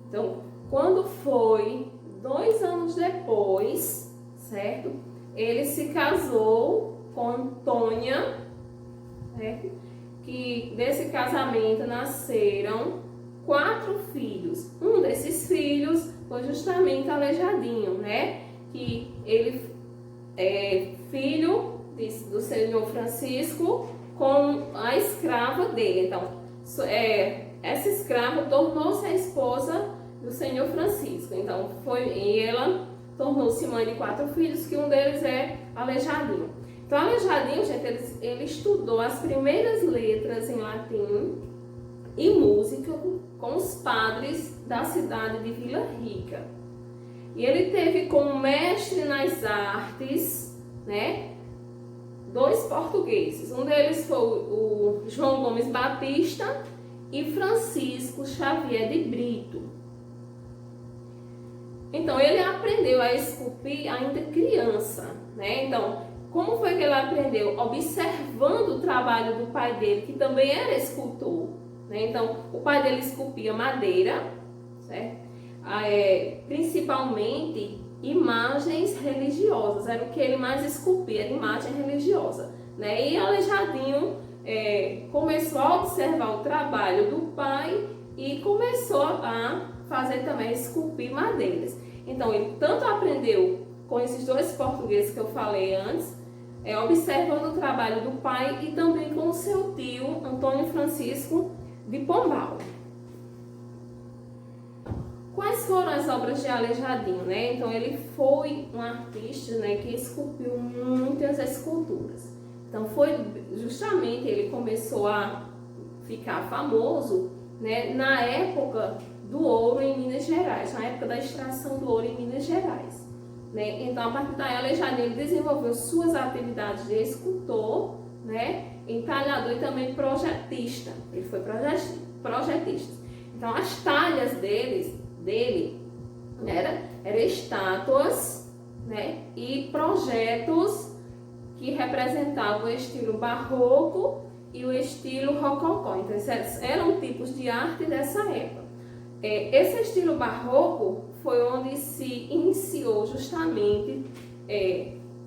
Então, quando foi 2 anos depois, certo? Ele se casou com Antônia, certo? Que desse casamento nasceram 4 filhos. Um desses filhos foi justamente Aleijadinho, né? Que ele é filho do Senhor Francisco com a escrava dele. Então, essa escrava tornou-se a esposa do Senhor Francisco. Então, e ela tornou-se mãe de 4 filhos, que um deles é Aleijadinho. Então, Aleijadinho, gente, ele estudou as primeiras letras em latim e música com os padres da cidade de Vila Rica. E ele teve como mestre nas artes, né, 2 portugueses. Um deles foi o João Gomes Batista e Francisco Xavier de Brito. Então, ele aprendeu a esculpir ainda criança, né? Então, como foi que ele aprendeu? Observando o trabalho do pai dele, que também era escultor, né? Então, o pai dele esculpia madeira, certo? Principalmente imagens religiosas, era o que ele mais esculpia, era imagem religiosa, né? E Aleijadinho começou a observar o trabalho do pai e começou a fazer também, esculpir madeiras. Então, ele tanto aprendeu com esses 2 portugueses que eu falei antes, observando o trabalho do pai e também com o seu tio, Antônio Francisco de Pombal. Quais foram as obras de Aleijadinho, né? Então, ele foi um artista, né, que esculpiu muitas esculturas. Então, foi justamente, ele começou a ficar famoso, né, na época do ouro em Minas Gerais, na época da extração do ouro em Minas Gerais, né? Então, a partir daí, Aleijadinho desenvolveu suas atividades de escultor, né, entalhador e também projetista. Ele foi projetista. Então, as talhas dele eram estátuas, né, e projetos que representavam o estilo barroco e o estilo rococó. Então, esses eram tipos de arte dessa época. Esse estilo barroco foi onde se iniciou justamente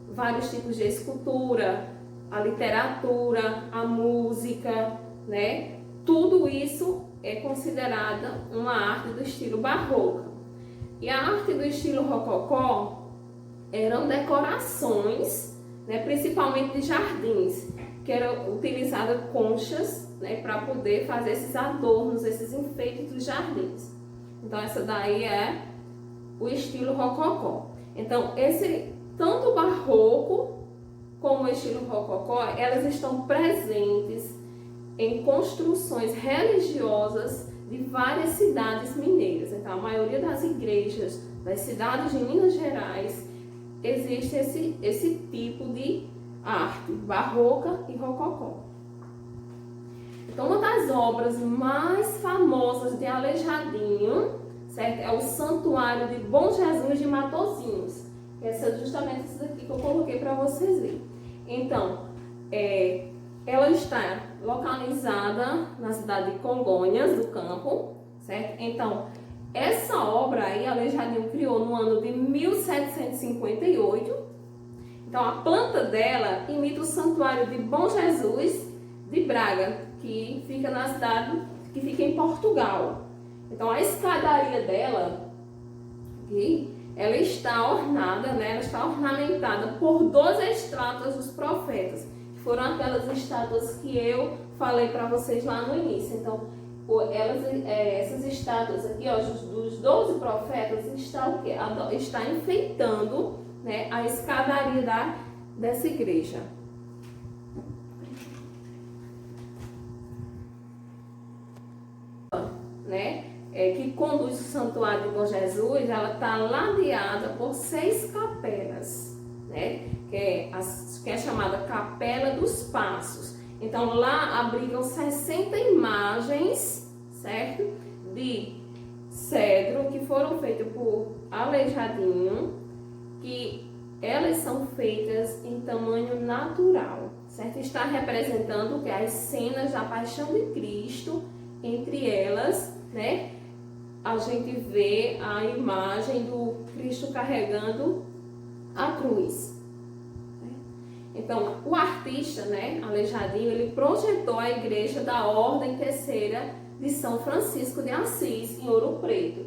vários tipos de escultura, a literatura, a música, né? Tudo isso é considerada uma arte do estilo barroco. E a arte do estilo rococó eram decorações, né, principalmente de jardins, que eram utilizada conchas, né, para poder fazer esses adornos, esses enfeites dos jardins. Então, essa daí é o estilo rococó. Então, tanto o barroco como o estilo rococó, elas estão presentes em construções religiosas de várias cidades mineiras. Então, a maioria das igrejas das cidades de Minas Gerais existe esse tipo de arte barroca e rococó. Então, uma das obras mais famosas de Aleijadinho, certo, é o Santuário de Bom Jesus de Matozinhos. Essa é justamente essa daqui que eu coloquei para vocês verem. Então, ela está localizada na cidade de Congonhas do Campo, certo? Então, essa obra aí, Aleijadinho criou no ano de 1758. Então, a planta dela imita o Santuário de Bom Jesus de Braga, que fica na cidade, que fica em Portugal. Então, a escadaria dela, aqui, ela está ornada, né? Ela está ornamentada por 12 estátuas dos profetas, que foram aquelas estátuas que eu falei para vocês lá no início. Então, essas estátuas aqui, ó, dos 12 profetas, está enfeitando, né, a escadaria dessa igreja. Né, que conduz o Santuário de Bom Jesus, ela está ladeada por 6 capelas, né, que é chamada Capela dos Passos. Então, lá abrigam 60 imagens, certo, de cedro que foram feitas por Aleijadinho, que elas são feitas em tamanho natural, certo? Está representando as cenas da Paixão de Cristo Entre elas, né, a gente vê a imagem do Cristo carregando a cruz. Então, o artista, né, Aleijadinho, ele projetou a igreja da Ordem Terceira de São Francisco de Assis, em Ouro Preto.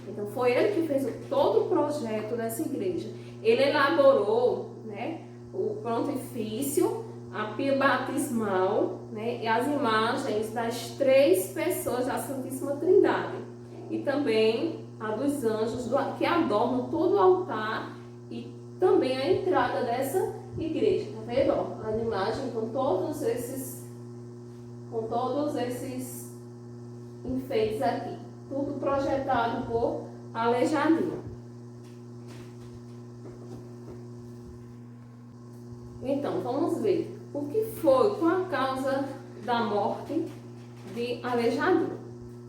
Então, foi ele que fez todo o projeto dessa igreja. Ele elaborou, né, o prontifício, a pia batismal, né, e as imagens das 3 pessoas da Santíssima Trindade. E também a dos anjos que adornam todo o altar e também a entrada dessa igreja. Tá vendo? Ó, a imagem com todos esses enfeites aqui. Tudo projetado por Aleijadinho. Então, vamos ver o que foi com a causa da morte de Aleijadinho.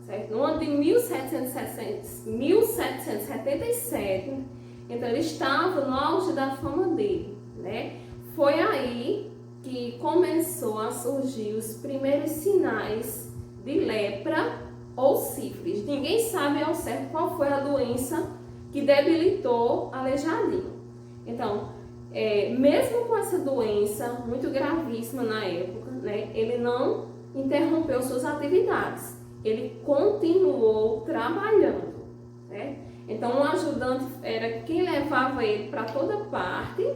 Certo? No ano de 1777, então ele estava no auge da fama dele, né? Foi aí que começou a surgir os primeiros sinais de lepra ou sífilis. Ninguém sabe ao certo qual foi a doença que debilitou Aleijadinho. Então, mesmo com essa doença muito gravíssima na época, né, ele não interrompeu suas atividades. Ele continuou trabalhando, né? Então, um ajudante era quem levava ele para toda parte,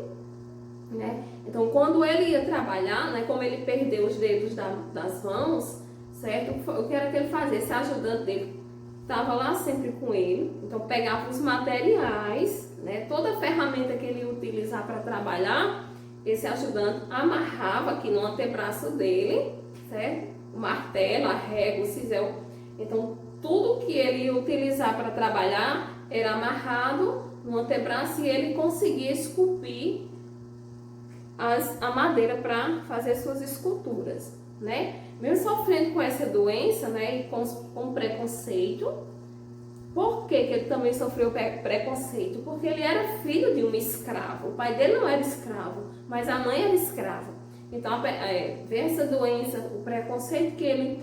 né? Então, quando ele ia trabalhar, né, como ele perdeu os dedos das mãos, certo? O que era que ele fazia? Esse ajudante dele estava lá sempre com ele, então pegava os materiais, né, toda a ferramenta que ele ia utilizar para trabalhar, esse ajudante amarrava aqui no antebraço dele, certo? O martelo, a régua, o cisel. Então, tudo que ele ia utilizar para trabalhar era amarrado no antebraço e ele conseguia esculpir a madeira para fazer suas esculturas, né? Mesmo sofrendo com essa doença, né, e com preconceito. Por que ele também sofreu preconceito? Porque ele era filho de uma escrava. O pai dele não era escravo, mas a mãe era escrava. Então, ver essa doença, o preconceito que ele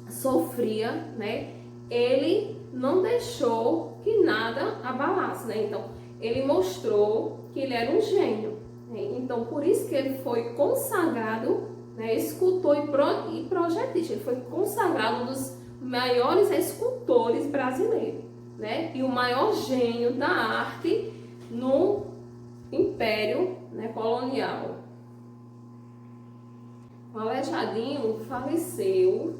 sofria, né, ele não deixou que nada abalasse, né? Então, ele mostrou que ele era um gênio. Né? Então, por isso que ele foi consagrado, né, escultor e projetista. Ele foi consagrado um dos maiores escultores brasileiros, né? E o maior gênio da arte no Império, né, colonial. O Aleijadinho faleceu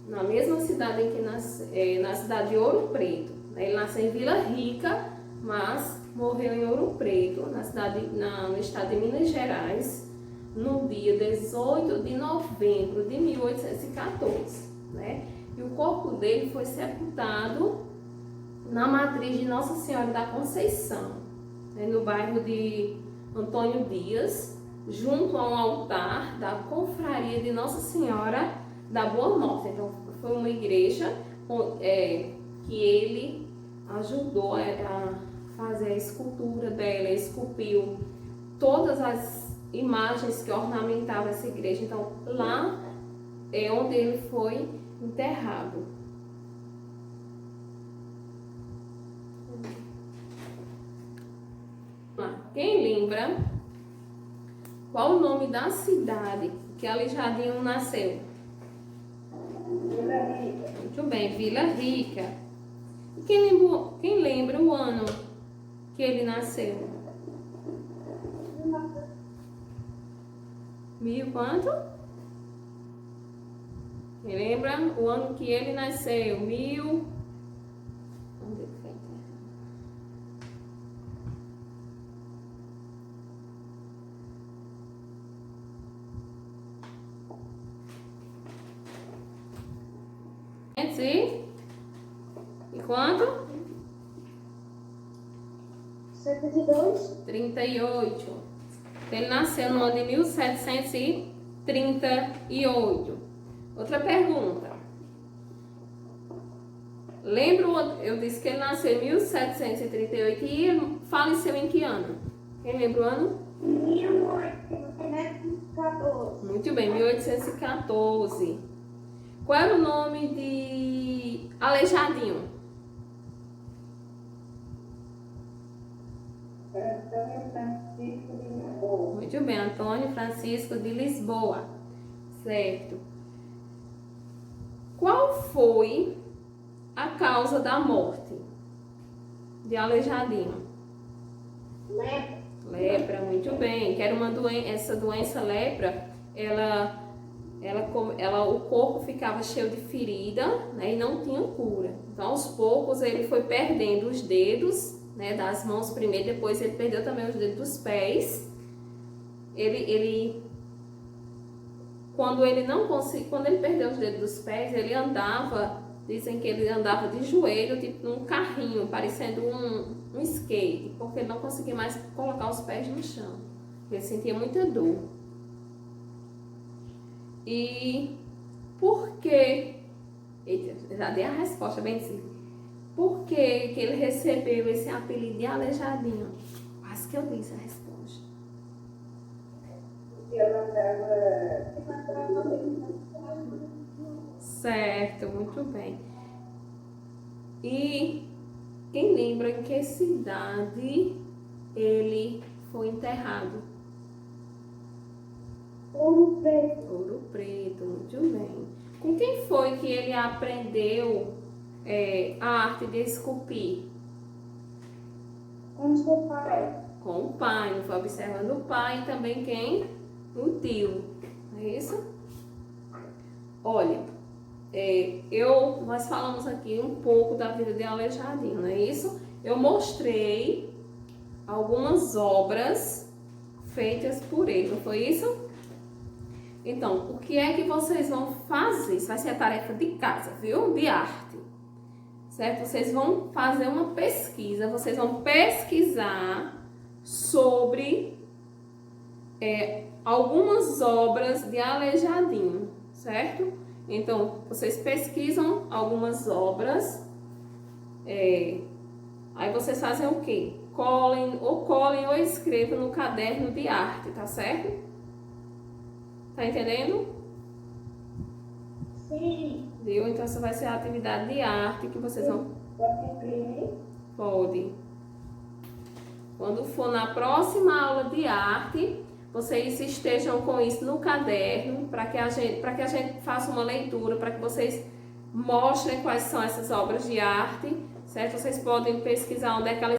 na mesma cidade em que nasceu, na cidade de Ouro Preto. Ele nasceu em Vila Rica, mas morreu em Ouro Preto, no estado de Minas Gerais, no dia 18 de novembro de 1814. Né? E o corpo dele foi sepultado na matriz de Nossa Senhora da Conceição, né, no bairro de Antônio Dias, junto a um altar da Confraria de Nossa Senhora da Boa Morte. Então, foi uma igreja que ele ajudou a fazer a escultura dela, esculpiu todas as imagens que ornamentavam essa igreja. Então, lá é onde ele foi enterrado. Quem lembra qual o nome da cidade que Aleijadinho nasceu? Vila Rica. Muito bem, Vila Rica. E quem lembra o ano que ele nasceu? Mil quanto? Quem lembra o ano que ele nasceu? Mil... Onde ele foi enterrado? E quanto? 72. 38. Ele nasceu no ano de 1738. Outra pergunta. Eu disse que ele nasceu em 1738 e ele faleceu em que ano? Quem lembra o ano? 1814. Muito bem, 1814. Qual era o nome de Aleijadinho? Antônio Francisco de Lisboa. Muito bem, Antônio Francisco de Lisboa. Certo. Qual foi a causa da morte de Aleijadinho? Lepra, muito bem. Que era uma doença, essa doença lepra, o corpo ficava cheio de ferida, né, e não tinha cura. Então, aos poucos, ele foi perdendo os dedos, né, das mãos primeiro, depois ele perdeu também os dedos dos pés. Quando ele perdeu os dedos dos pés, ele andava, dizem que ele andava de joelho, tipo num carrinho, parecendo um skate, porque ele não conseguia mais colocar os pés no chão. Ele sentia muita dor. E por que? Eita, já dei a resposta bem simples. Por que ele recebeu esse apelido de Aleijadinho? Quase que eu disse a resposta. Certo, muito bem. E quem lembra em que cidade ele foi enterrado? Ouro Preto. Ouro Preto, muito bem. Com quem foi que ele aprendeu a arte de esculpir? Com seu pai. Com o pai, não foi observando o pai e também quem? O tio, não é isso? Olha, nós falamos aqui um pouco da vida de Aleijadinho, não é isso? Eu mostrei algumas obras feitas por ele, não foi isso? Então, o que é que vocês vão fazer? Isso vai ser a tarefa de casa, viu? De arte, certo? Vocês vão fazer uma pesquisa, vocês vão pesquisar sobre algumas obras de Aleijadinho, certo? Então, vocês pesquisam algumas obras, aí vocês fazem o quê? Colhem ou escrevam no caderno de arte, tá certo? Tá entendendo? Sim. Viu? Então, essa vai ser a atividade de arte que vocês vão... Pode imprimir? Pode. Quando for na próxima aula de arte, vocês estejam com isso no caderno, para que a gente faça uma leitura, para que vocês mostrem quais são essas obras de arte, certo? Vocês podem pesquisar onde é que elas